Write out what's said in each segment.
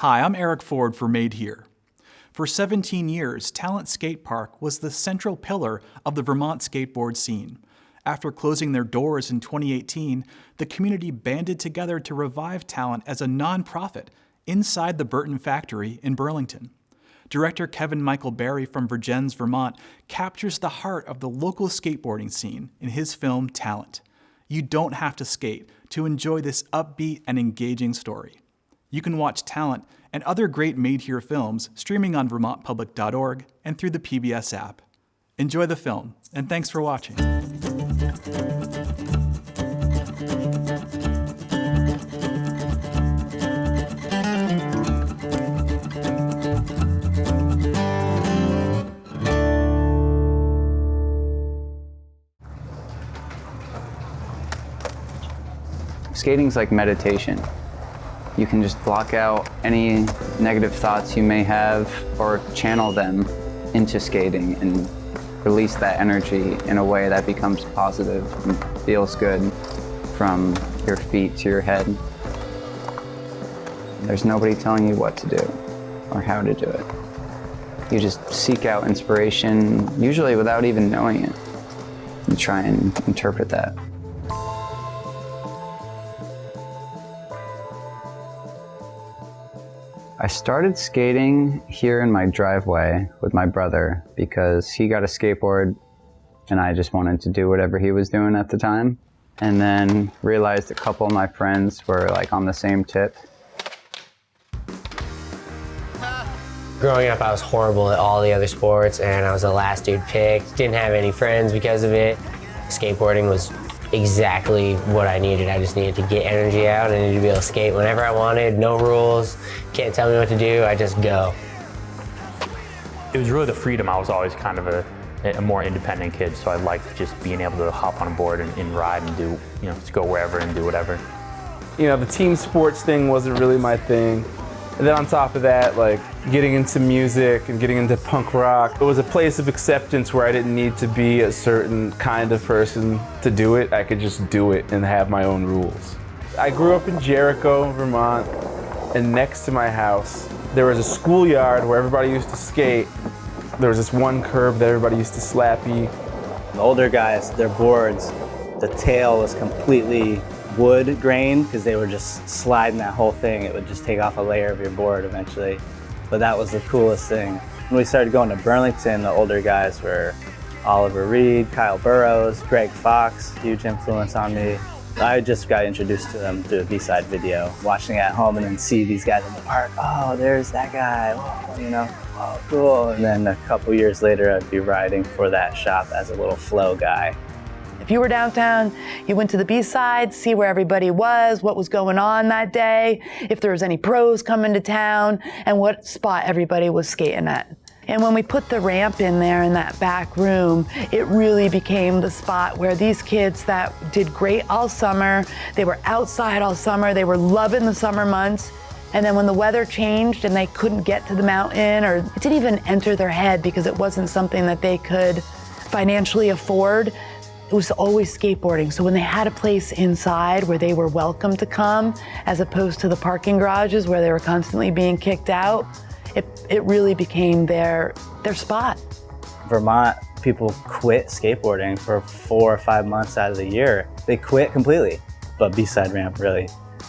Hi, I'm Eric Ford for Made Here. For 17 years, Talent Skatepark was the central pillar of the Vermont skateboard scene. After closing their doors in 2018, the community banded together to revive Talent as a nonprofit inside the Burton factory in Burlington. Director Kevin Michael Barry from Vergennes, Vermont, captures the heart of the local skateboarding scene in his film Talent. You don't have to skate to enjoy this upbeat and engaging story. You can watch Talent and other great Made Here films streaming on vermontpublic.org and through the PBS app. Enjoy the film, and thanks for watching. Skating's like meditation. You can just block out any negative thoughts you may have or channel them into skating and release that energy in a way that becomes positive and feels good from your feet to your head. There's nobody telling you what to do or how to do it. You just seek out inspiration, usually without even knowing it. You try and interpret that. I started skating here in my driveway with my brother because he got a skateboard and I just wanted to do whatever he was doing at the time. And then realized a couple of my friends were like on the same tip. Growing up, I was horrible at all the other sports and I was the last dude picked. Didn't have any friends because of it. Skateboarding was exactly what I needed. I just needed to get energy out. I needed to be able to skate whenever I wanted, no rules. Can't tell me what to do, I just go. It was really the freedom. I was always kind of a more independent kid, so I liked just being able to hop on a board and ride and do, just go wherever and do whatever. The team sports thing wasn't really my thing. And then on top of that, like getting into music and getting into punk rock, it was a place of acceptance where I didn't need to be a certain kind of person to do it. I could just do it and have my own rules. I grew up in Jericho, Vermont, and next to my house, there was a schoolyard where everybody used to skate. There was this one curb that everybody used to slappy. The older guys, their boards, the tail was completely wood grain because they were just sliding that whole thing. It would just take off a layer of your board eventually. But that was the coolest thing. When we started going to Burlington, the older guys were Oliver Reed, Kyle Burrows, Greg Fox, huge influence on me. I just got introduced to them through a B-side video, watching it at home and then see these guys in the park. Oh, there's that guy, oh, cool. And then a couple years later, I'd be riding for that shop as a little flow guy. If you were downtown, you went to the B-side, see where everybody was, what was going on that day, if there was any pros coming to town, and what spot everybody was skating at. And when we put the ramp in there in that back room, it really became the spot where these kids that did great all summer, they were outside all summer, they were loving the summer months, and then when the weather changed and they couldn't get to the mountain, or it didn't even enter their head because it wasn't something that they could financially afford, it was always skateboarding. So when they had a place inside where they were welcome to come, as opposed to the parking garages where they were constantly being kicked out, it really became their spot. Vermont, people quit skateboarding for 4 or 5 months out of the year. They quit completely, but B-side ramp really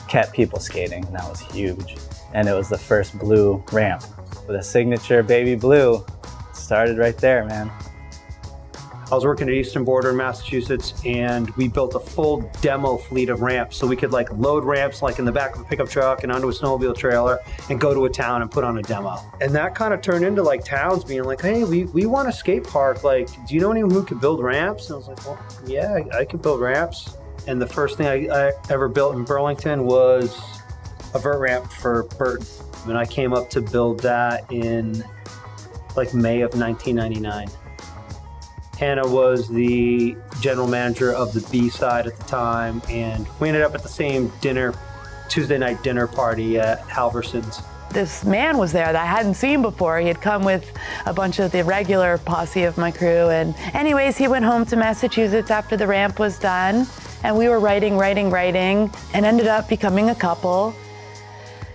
kept people skating, and that was huge. And it was the first blue ramp with a signature baby blue. Started right there, man. I was working at Eastern Border in Massachusetts, and we built a full demo fleet of ramps, so we could load ramps in the back of a pickup truck and onto a snowmobile trailer and go to a town and put on a demo. And that kind of turned into towns being like, hey, we want a skate park. Do you know anyone who could build ramps? And I was like, well, yeah, I could build ramps. And the first thing I ever built in Burlington was a vert ramp for Burton. And I came up to build that in May of 1999. Hannah was the general manager of the B-side at the time, and we ended up at the same Tuesday night dinner party at Halverson's. This man was there that I hadn't seen before. He had come with a bunch of the regular posse of my crew, and anyways, he went home to Massachusetts after the ramp was done, and we were writing, and ended up becoming a couple.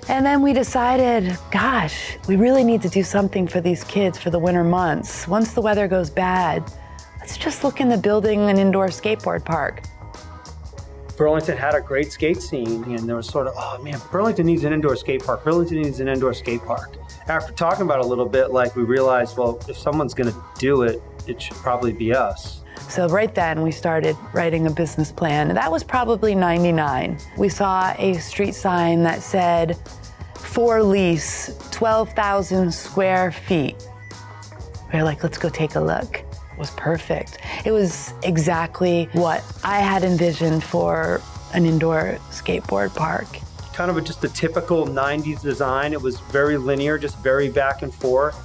And then we decided, gosh, we really need to do something for these kids for the winter months. Once the weather goes bad, let's just look into building an indoor skateboard park. Burlington had a great skate scene, and there was sort of, oh man, Burlington needs an indoor skate park. Burlington needs an indoor skate park. After talking about it a little bit, like we realized, well, if someone's gonna do it, it should probably be us. So right then we started writing a business plan. That was probably '99. We saw a street sign that said, for lease, 12,000 square feet. We were like, let's go take a look. It was perfect. It was exactly what I had envisioned for an indoor skateboard park. Kind of just a typical 90s design. It was very linear, just very back and forth.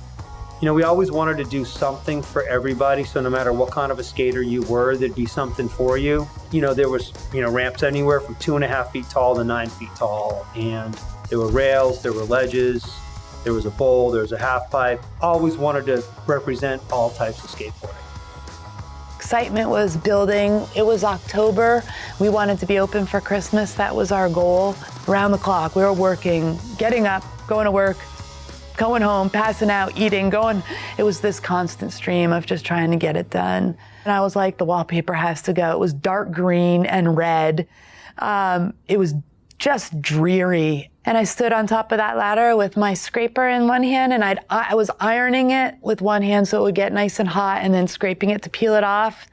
You know, we always wanted to do something for everybody, so no matter what kind of a skater you were, there'd be something for you. You know, there was, ramps anywhere from 2.5 feet tall to 9 feet tall, and there were rails, there were ledges, there was a bowl, there was a half pipe. Always wanted to represent all types of skateboarding. Excitement was building. It was October. We wanted to be open for Christmas. That was our goal. Around the clock, we were working, getting up, going to work, going home, passing out, eating, going. It was this constant stream of just trying to get it done. And I was like, the wallpaper has to go. It was dark green and red. It was just dreary. And I stood on top of that ladder with my scraper in one hand, and I was ironing it with one hand so it would get nice and hot, and then scraping it to peel it off.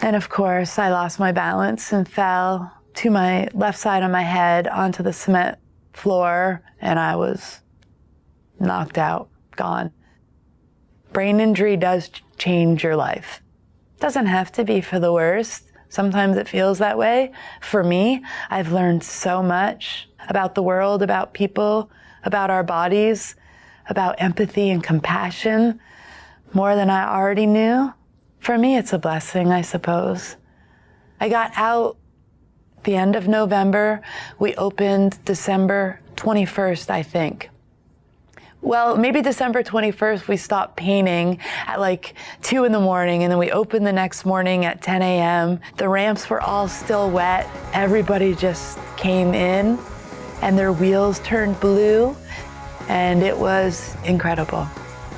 And of course, I lost my balance and fell to my left side of my head onto the cement floor, and I was knocked out, gone. Brain injury does change your life. Doesn't have to be for the worst. Sometimes it feels that way. For me, I've learned so much about the world, about people, about our bodies, about empathy and compassion, more than I already knew. For me, it's a blessing, I suppose. I got out the end of November. We opened December 21st, I think. Well, maybe December 21st, we stopped painting at like 2 in the morning, and then we opened the next morning at 10 a.m. The ramps were all still wet. Everybody just came in, and their wheels turned blue, and it was incredible.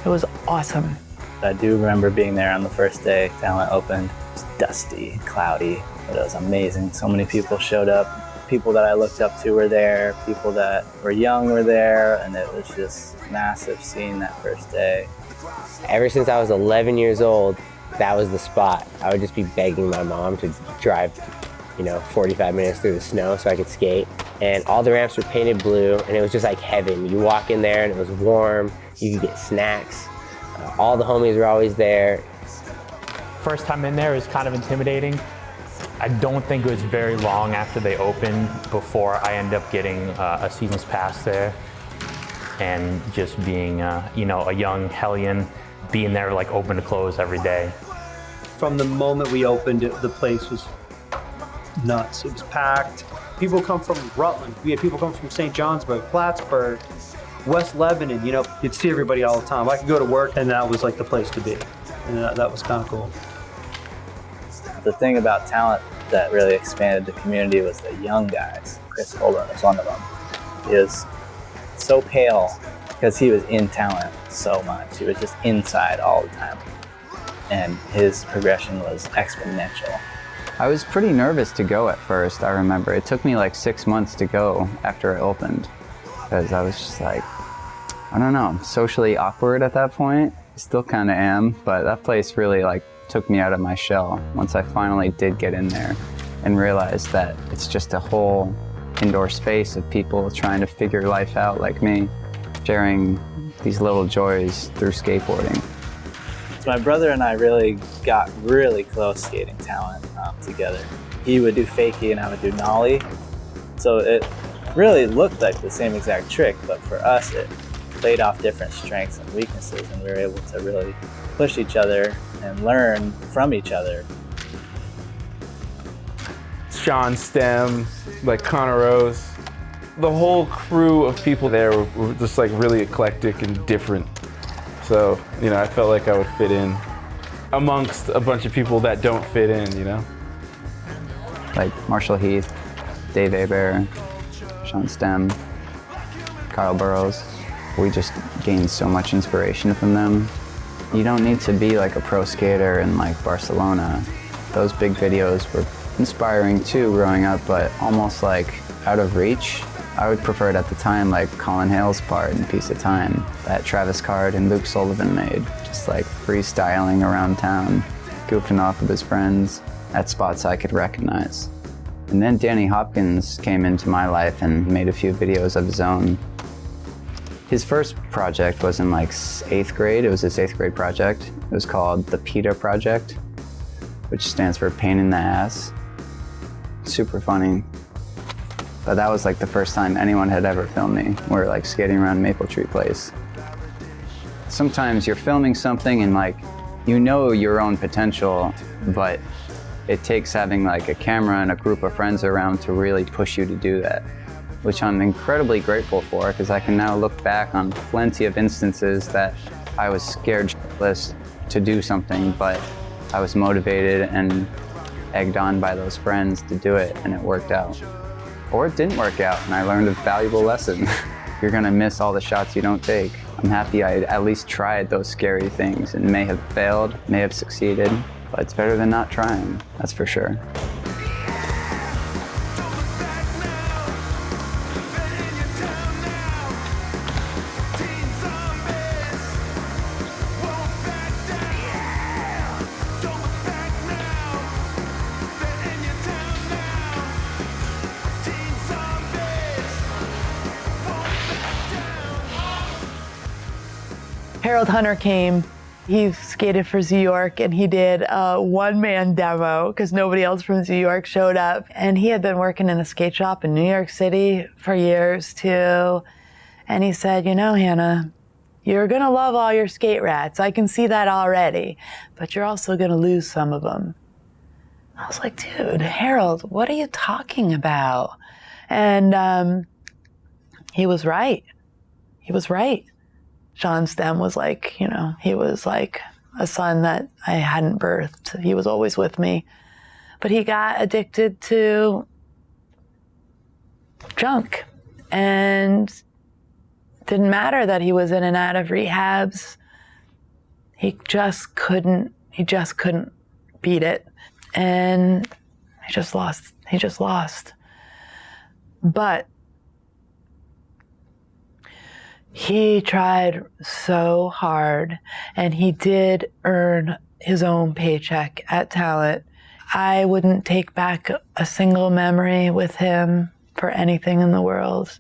It was awesome. I do remember being there on the first day Talent opened. It was dusty, cloudy, but it was amazing. So many people showed up. People that I looked up to were there, people that were young were there, and it was just massive seeing that first day. Ever since I was 11 years old, that was the spot. I would just be begging my mom to drive, 45 minutes through the snow so I could skate. And all the ramps were painted blue, and it was just like heaven. You walk in there and it was warm, you could get snacks. All the homies were always there. First time in there was kind of intimidating. I don't think it was very long after they opened before I ended up getting a season's pass there, and just being, a young hellion, being there like open to close every day. From the moment we opened it, the place was nuts. It was packed. People come from Rutland. We had people come from St. Johnsburg, Plattsburgh, West Lebanon. You'd see everybody all the time. I could go to work, and that was like the place to be, and that was kind of cool. The thing about Talent that really expanded the community was the young guys. Chris Colburn was one of them. He was so pale because he was in Talent so much. He was just inside all the time. And his progression was exponential. I was pretty nervous to go at first, I remember. It took me like 6 months to go after it opened, because I was just like, I don't know, socially awkward at that point. I still kind of am, but that place really took me out of my shell once I finally did get in there and realized that it's just a whole indoor space of people trying to figure life out like me, sharing these little joys through skateboarding. So my brother and I really got really close skating Talent together. He would do fakie and I would do nollie. So it really looked like the same exact trick, but for us it played off different strengths and weaknesses, and we were able to really push each other and learn from each other. Sean Stem, Connor Rose. The whole crew of people there were just really eclectic and different. So, I felt like I would fit in amongst a bunch of people that don't fit in, Like Marshall Heath, Dave Aber, Sean Stem. Kyle Burrows. We just gained so much inspiration from them. You don't need to be like a pro skater in like Barcelona. Those big videos were inspiring too growing up, but almost like out of reach. I would prefer it at the time, like Colin Hale's part in Piece of Time that Travis Card and Luke Sullivan made, just like freestyling around town, goofing off with his friends at spots I could recognize. And then Danny Hopkins came into my life and made a few videos of his own. His first project was in like 8th grade. It was his 8th grade project. It was called the PETA Project, which stands for Pain in the Ass. Super funny. But that was like the first time anyone had ever filmed me. We were like skating around Maple Tree Place. Sometimes you're filming something and like, you know your own potential, but it takes having like a camera and a group of friends around to really push you to do that, which I'm incredibly grateful for because I can now look back on plenty of instances that I was scared shitless to do something, but I was motivated and egged on by those friends to do it, and it worked out. Or it didn't work out, and I learned a valuable lesson. You're gonna miss all the shots you don't take. I'm happy I at least tried those scary things and may have failed, may have succeeded, but it's better than not trying, that's for sure. Harold Hunter came. He skated for New York and he did a one-man demo because nobody else from New York showed up. And he had been working in a skate shop in New York City for years too. And he said, you know, Hannah, you're gonna love all your skate rats. I can see that already, but you're also gonna lose some of them. I was like, dude, Harold, what are you talking about? And he was right. He was right. Sean Stem was like, you know, he was like a son that I hadn't birthed. He was always with me. But he got addicted to junk. And didn't matter that he was in and out of rehabs. He just couldn't beat it. And he just lost. But he tried so hard, and he did earn his own paycheck at Talent. I wouldn't take back a single memory with him for anything in the world.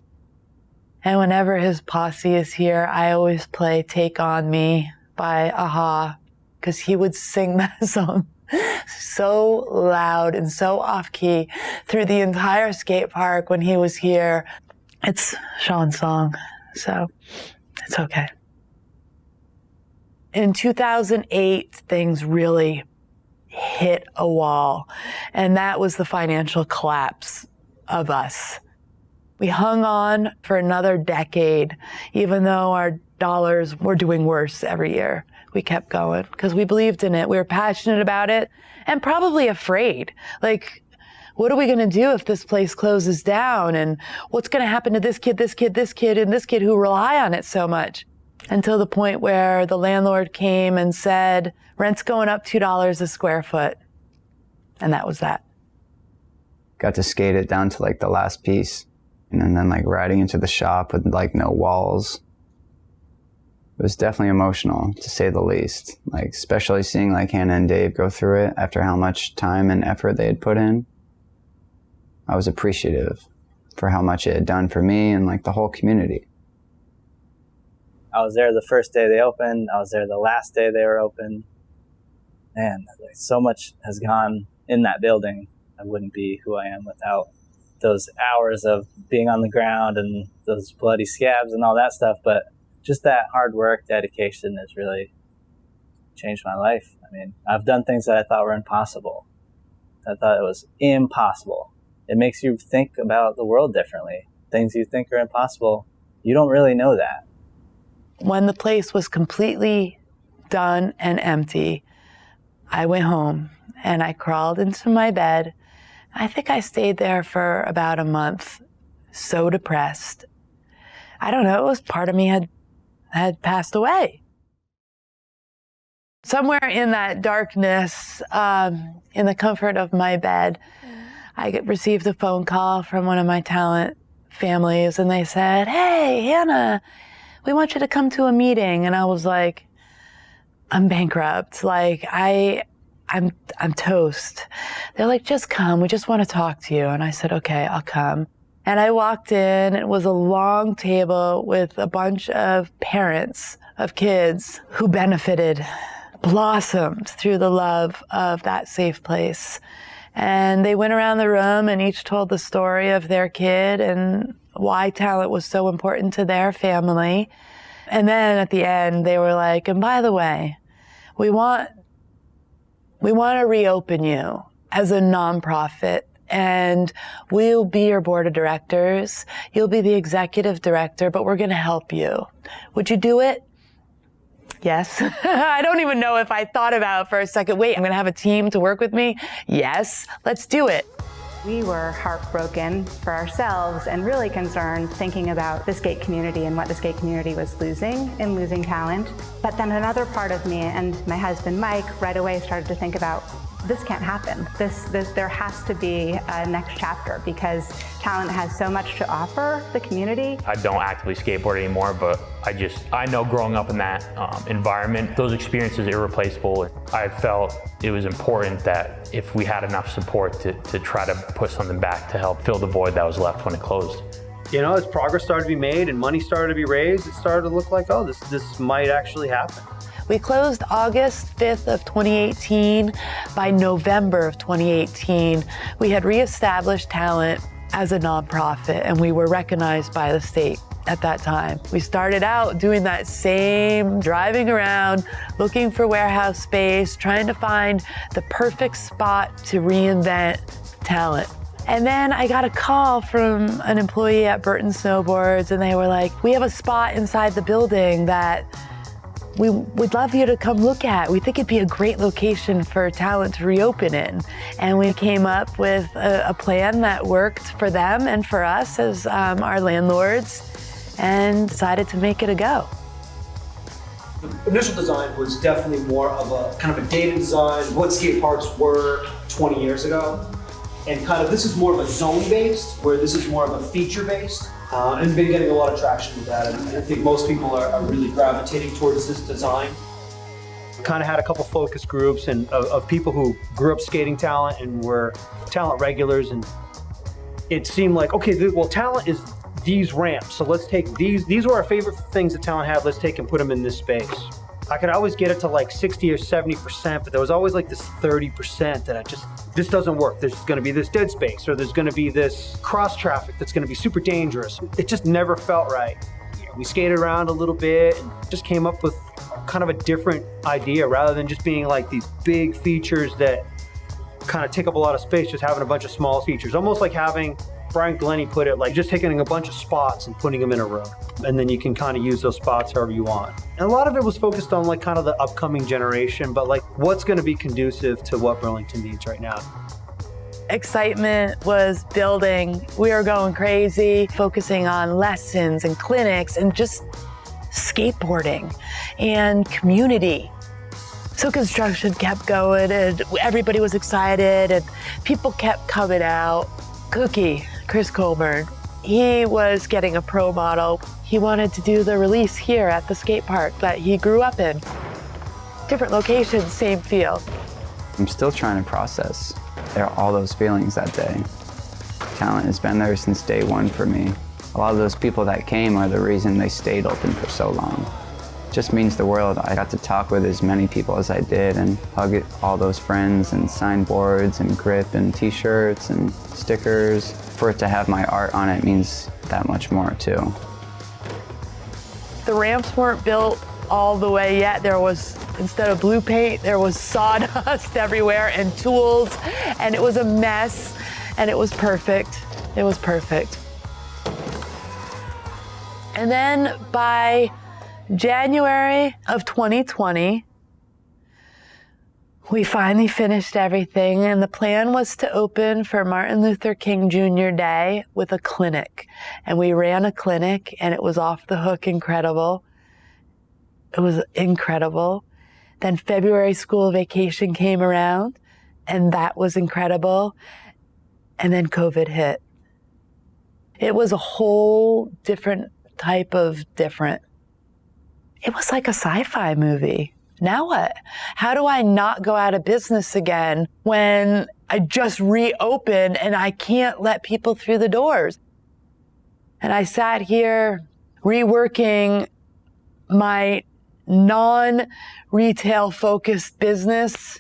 And whenever his posse is here, I always play Take On Me by Aha, because he would sing that song so loud and so off-key through the entire skate park when he was here. It's Sean's song. So it's okay. In 2008, things really hit a wall, and that was the financial collapse of us. We hung on for another decade, even though our dollars were doing worse every year. We kept going because we believed in it. We were passionate about it and probably afraid. Like, what are we going to do if this place closes down? And what's going to happen to this kid, and this kid who rely on it so much? Until the point where the landlord came and said, rent's going up $2 a square foot. And that was that. Got to skate it down to like the last piece. And then like riding into the shop with like no walls. It was definitely emotional, to say the least. Like, especially seeing like Hannah and Dave go through it after how much time and effort they had put in. I was appreciative for how much it had done for me and like the whole community. I was there the first day they opened. I was there the last day they were open. Man, like, so much has gone in that building. I wouldn't be who I am without those hours of being on the ground and those bloody scabs and all that stuff. But just that hard work, dedication has really changed my life. I mean, I've done things that I thought were impossible. I thought it was impossible. It makes you think about the world differently. Things you think are impossible, you don't really know that. When the place was completely done and empty, I went home and I crawled into my bed. I think I stayed there for about a month, so depressed. I don't know, it was part of me had passed away. Somewhere in that darkness, in the comfort of my bed, I received a phone call from one of my talent families, and they said, "Hey, Hannah, we want you to come to a meeting." And I was like, I'm bankrupt. Like, I'm toast. They're like, "Just come. We just want to talk to you." And I said, "Okay, I'll come." And I walked in. It was a long table with a bunch of parents of kids who benefited, blossomed through the love of that safe place. And they went around the room and each told the story of their kid and why talent was so important to their family. And then at the end, they were like, "And by the way, we want to reopen you as a nonprofit, and we'll be your board of directors. You'll be the executive director, but we're going to help you. Would you do it?" Yes. I don't even know if I thought about it for a second. Wait, I'm going to have a team to work with me? Yes, let's do it. We were heartbroken for ourselves and really concerned thinking about the skate community and what the skate community was losing in losing talent. But then another part of me and my husband Mike right away started to think about, this can't happen. There has to be a next chapter because talent has so much to offer the community. I don't actively skateboard anymore, but I know growing up in that environment, those experiences are irreplaceable. I felt it was important that if we had enough support to try to put something back to help fill the void that was left when it closed. You know, as progress started to be made and money started to be raised, it started to look like, oh, this might actually happen. We closed August 5th of 2018. By November of 2018, we had reestablished talent as a nonprofit, and we were recognized by the state at that time. We started out doing that same driving around, looking for warehouse space, trying to find the perfect spot to reinvent talent. And then I got a call from an employee at Burton Snowboards, and they were like, "We have a spot inside the building that we would love you to come look at. We think it'd be a great location for talent to reopen in." And we came up with a plan that worked for them and for us as our landlords, and decided to make it a go. The initial design was definitely more of a kind of a dated design, what skate parks were 20 years ago. And kind of this is more of a zone-based, where this is more of a feature-based. And been getting a lot of traction with that. And I think most people are really gravitating towards this design. Kind of had a couple focus groups and of people who grew up skating talent and were talent regulars. And it seemed like, okay, well, talent is these ramps. So let's take these were our favorite things that talent had. Let's take and put them in this space. I could always get it to like 60 or 70%, but there was always like this 30% that this doesn't work. There's going to be this dead space, or there's going to be this cross traffic that's going to be super dangerous. It just never felt right. We skated around a little bit and just came up with kind of a different idea rather than just being like these big features that kind of take up a lot of space, just having a bunch of small features. Almost like having, Brian Glennie put it, like just taking a bunch of spots and putting them in a room. And then you can kind of use those spots however you want. And a lot of it was focused on like kind of the upcoming generation, but like what's going to be conducive to what Burlington needs right now. Excitement was building. We were going crazy, focusing on lessons and clinics and just skateboarding and community. So construction kept going and everybody was excited and people kept coming out. Cookie, Chris Colburn, he was getting a pro model. He wanted to do the release here at the skate park that he grew up in. Different locations, same feel. I'm still trying to process all those feelings that day. Talent has been there since day one for me. A lot of those people that came are the reason they stayed open for so long. It just means the world. I got to talk with as many people as I did and hug all those friends and sign boards and grip and t-shirts and stickers. For it to have my art on it means that much more too. The ramps weren't built all the way yet. There was, instead of blue paint, there was sawdust everywhere and tools, and it was a mess, and it was perfect. It was perfect. And then by January of 2020, We finally finished everything, and the plan was to open for Martin Luther King Jr. Day with a clinic. And we ran a clinic, and it was off the hook incredible. It was incredible. Then February school vacation came around, and that was incredible. And then COVID hit. It was a whole different type of different. It was like a sci-fi movie. Now what? How do I not go out of business again when I just reopened and I can't let people through the doors? And I sat here reworking my non-retail focused business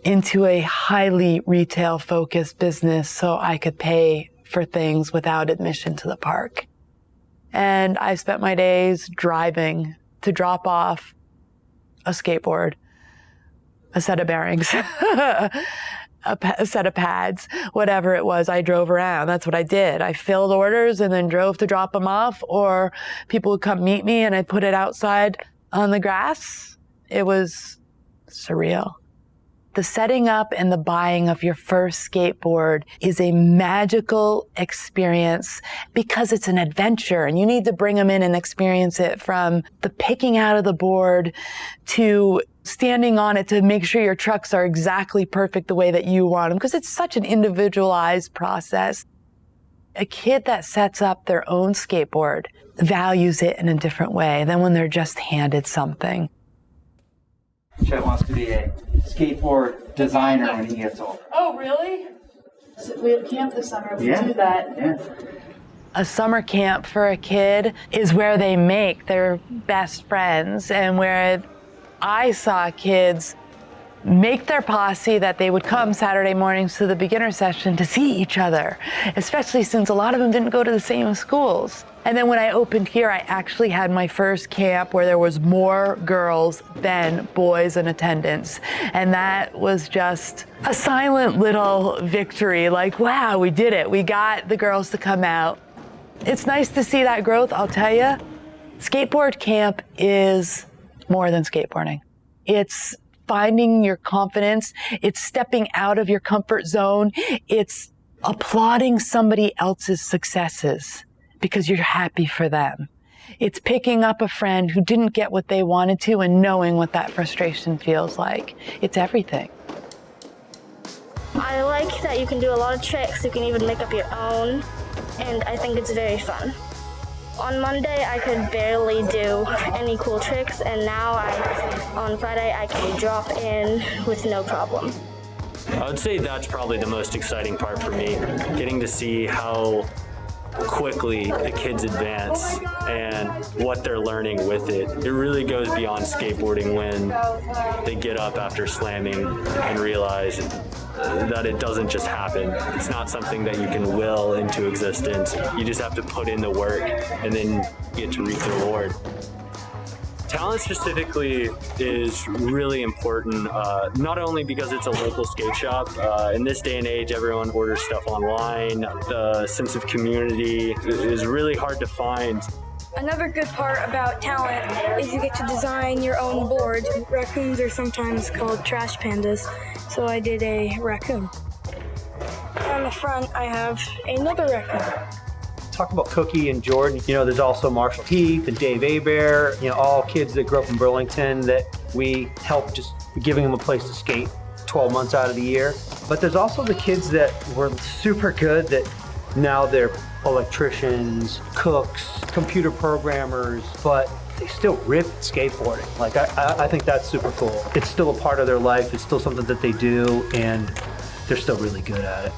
into a highly retail focused business so I could pay for things without admission to the park. And I spent my days driving to drop off a skateboard, a set of bearings, a set of pads, whatever it was, I drove around. That's what I did. I filled orders and then drove to drop them off, or people would come meet me and I'd put it outside on the grass. It was surreal. The setting up and the buying of your first skateboard is a magical experience because it's an adventure, and you need to bring them in and experience it, from the picking out of the board to standing on it to make sure your trucks are exactly perfect the way that you want them, because it's such an individualized process. A kid that sets up their own skateboard values it in a different way than when they're just handed something. Chet wants to be a skateboard designer when he gets older. Oh, really? So we have camp this summer. We do that. Yeah. A summer camp for a kid is where they make their best friends, and where I saw kids make their posse that they would come Saturday mornings to the beginner session to see each other, especially since a lot of them didn't go to the same schools. And then when I opened here, I actually had my first camp where there was more girls than boys in attendance. And that was just a silent little victory. Like, wow, we did it. We got the girls to come out. It's nice to see that growth, I'll tell you. Skateboard camp is more than skateboarding. It's finding your confidence. It's stepping out of your comfort zone. It's applauding somebody else's successes because you're happy for them. It's picking up a friend who didn't get what they wanted to and knowing what that frustration feels like. It's everything. I like that you can do a lot of tricks. You can even make up your own, and I think it's very fun. On Monday, I could barely do any cool tricks, and now on Friday, I can drop in with no problem. I would say that's probably the most exciting part for me, getting to see how quickly the kids advance and what they're learning with it. It really goes beyond skateboarding when they get up after slamming and realize that it doesn't just happen. It's not something that you can will into existence. You just have to put in the work and then get to reap the reward. Talent specifically is really important, not only because it's a local skate shop. In this day and age, everyone orders stuff online. The sense of community is really hard to find. Another good part about Talent is you get to design your own board. Raccoons are sometimes called trash pandas, so I did a raccoon. On the front, I have another raccoon. Talk about Cookie and Jordan. You know, there's also Marshall Heath and Dave Hebert, you know, all kids that grew up in Burlington that we helped, just giving them a place to skate 12 months out of the year. But there's also the kids that were super good that now they're electricians, cooks, computer programmers, but they still rip skateboarding. Like, I think that's super cool. It's still a part of their life. It's still something that they do, and they're still really good at it.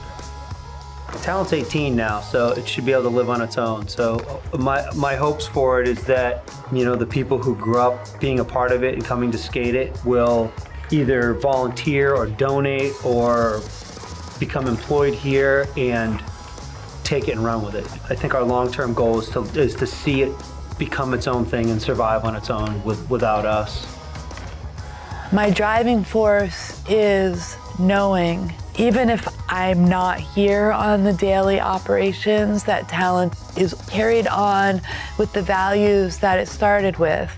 Talent's 18 now, so it should be able to live on its own. So my hopes for it is that, you know, the people who grew up being a part of it and coming to skate it will either volunteer or donate or become employed here and take it and run with it. I think our long-term goal is to see it become its own thing and survive on its own without us. My driving force is knowing, even if I'm not here on the daily operations, that Talent is carried on with the values that it started with.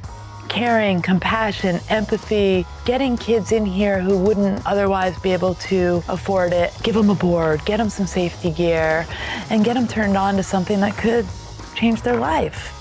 caring, compassion, empathy, getting kids in here who wouldn't otherwise be able to afford it, give them a board, get them some safety gear, and get them turned on to something that could change their life.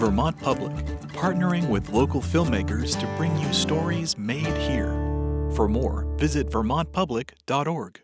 Vermont Public, partnering with local filmmakers to bring you stories made here. For more, visit vermontpublic.org.